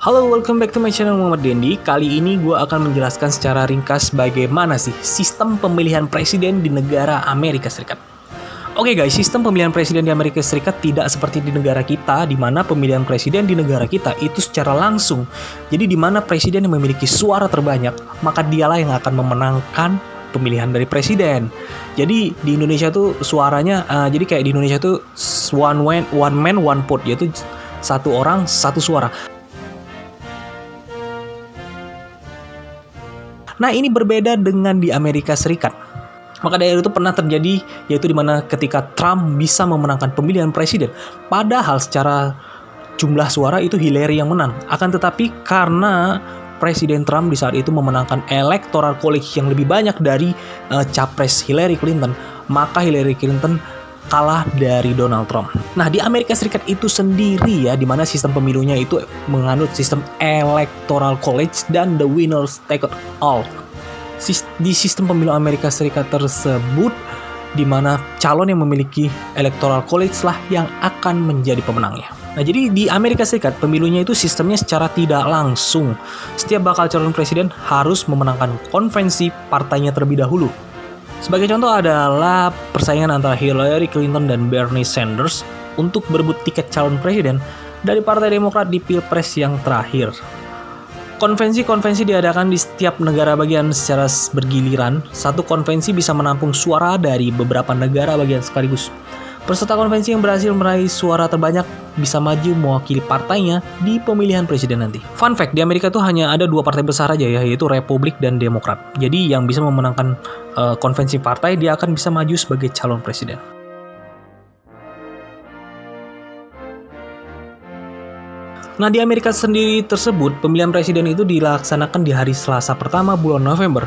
Halo, welcome back to my channel Muhammad Dendi. Kali ini gue akan menjelaskan secara ringkas bagaimana sih sistem pemilihan presiden di negara Amerika Serikat. Oke guys, sistem pemilihan presiden di Amerika Serikat tidak seperti di negara kita, di mana pemilihan presiden di negara kita itu secara langsung. Jadi di mana presiden yang memiliki suara terbanyak, maka dialah yang akan memenangkan pemilihan dari presiden. Jadi di Indonesia tuh suaranya, jadi kayak di Indonesia tuh one man one vote, yaitu satu orang satu suara. Nah, ini berbeda dengan di Amerika Serikat. Maka dari itu pernah terjadi, yaitu dimana ketika Trump bisa memenangkan pemilihan presiden, padahal secara jumlah suara itu Hillary yang menang. Akan tetapi karena Presiden Trump di saat itu memenangkan electoral college yang lebih banyak dari capres Hillary Clinton, maka Hillary Clinton kalah dari Donald Trump. Nah, di Amerika Serikat itu sendiri ya, di mana sistem pemilunya itu menganut sistem electoral college dan the winners take it all. Di sistem pemilu Amerika Serikat tersebut, di mana calon yang memiliki electoral college lah yang akan menjadi pemenangnya. Nah, jadi di Amerika Serikat pemilunya itu sistemnya secara tidak langsung. Setiap bakal calon presiden harus memenangkan konvensi partainya terlebih dahulu. Sebagai contoh adalah persaingan antara Hillary Clinton dan Bernie Sanders untuk berebut tiket calon presiden dari Partai Demokrat di Pilpres yang terakhir. Konvensi-konvensi diadakan di setiap negara bagian secara bergiliran. Satu konvensi bisa menampung suara dari beberapa negara bagian sekaligus. Peserta konvensi yang berhasil meraih suara terbanyak bisa maju mewakili partainya di pemilihan presiden nanti. Fun fact, di Amerika tuh hanya ada dua partai besar aja ya, yaitu Republik dan Demokrat. Jadi yang bisa memenangkan konvensi partai, dia akan bisa maju sebagai calon presiden. Nah, di Amerika sendiri tersebut, pemilihan presiden itu dilaksanakan di hari Selasa pertama bulan November.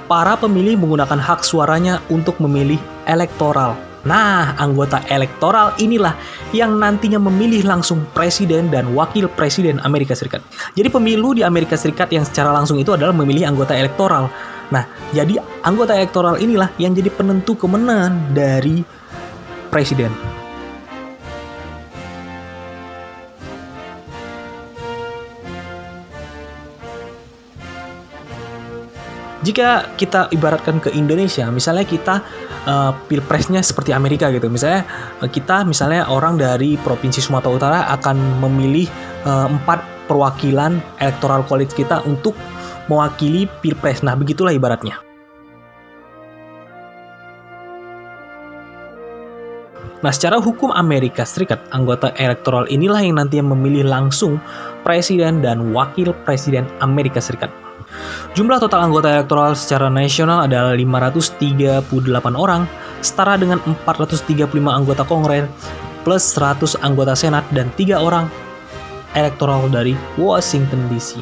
Para pemilih menggunakan hak suaranya untuk memilih elektoral. Nah, anggota elektoral inilah yang nantinya memilih langsung presiden dan wakil presiden Amerika Serikat. Jadi pemilu di Amerika Serikat yang secara langsung itu adalah memilih anggota elektoral. Nah, jadi anggota elektoral inilah yang jadi penentu kemenangan dari presiden. Jika kita ibaratkan ke Indonesia, misalnya kita pilpresnya seperti Amerika gitu. Misalnya kita orang dari Provinsi Sumatera Utara akan memilih 4 perwakilan electoral college kita untuk mewakili pilpres. Nah, begitulah ibaratnya. Nah, secara hukum Amerika Serikat, anggota elektoral inilah yang nantinya memilih langsung presiden dan wakil presiden Amerika Serikat. Jumlah total anggota elektoral secara nasional adalah 538 orang, setara dengan 435 anggota Kongres plus 100 anggota Senat dan 3 orang elektoral dari Washington DC.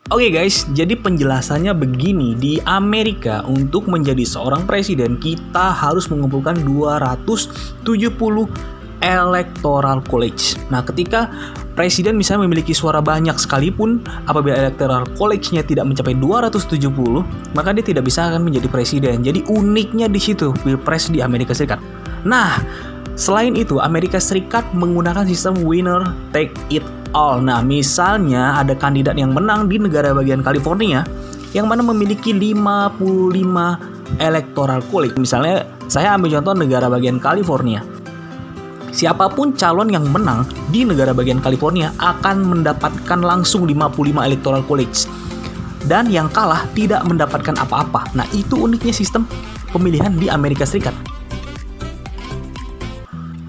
Oke guys, jadi penjelasannya begini. Di Amerika, untuk menjadi seorang presiden, kita harus mengumpulkan 270 electoral college. Nah, ketika presiden misalnya memiliki suara banyak sekalipun, apabila electoral college-nya tidak mencapai 270, maka dia tidak bisa akan menjadi presiden. Jadi uniknya di situ pilpres di Amerika Serikat. Nah, selain itu, Amerika Serikat menggunakan sistem winner take it all. Nah, misalnya ada kandidat yang menang di negara bagian California yang mana memiliki 55 electoral college. Misalnya saya ambil contoh negara bagian California. Siapapun calon yang menang di negara bagian California akan mendapatkan langsung 55 electoral college. Dan yang kalah tidak mendapatkan apa-apa. Nah, itu uniknya sistem pemilihan di Amerika Serikat.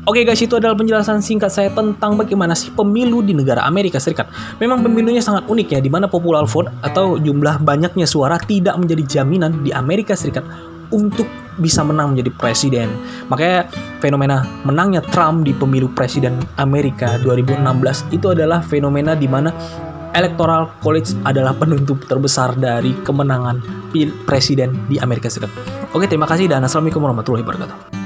Oke guys, itu adalah penjelasan singkat saya tentang bagaimana sih pemilu di negara Amerika Serikat. Memang pemilunya sangat unik ya, di mana popular vote atau jumlah banyaknya suara tidak menjadi jaminan di Amerika Serikat untuk bisa menang menjadi presiden. Makanya fenomena menangnya Trump di pemilu presiden Amerika 2016 itu adalah fenomena di mana Electoral College adalah penentu terbesar dari kemenangan presiden di Amerika Serikat. Oke, terima kasih dan assalamualaikum warahmatullahi wabarakatuh.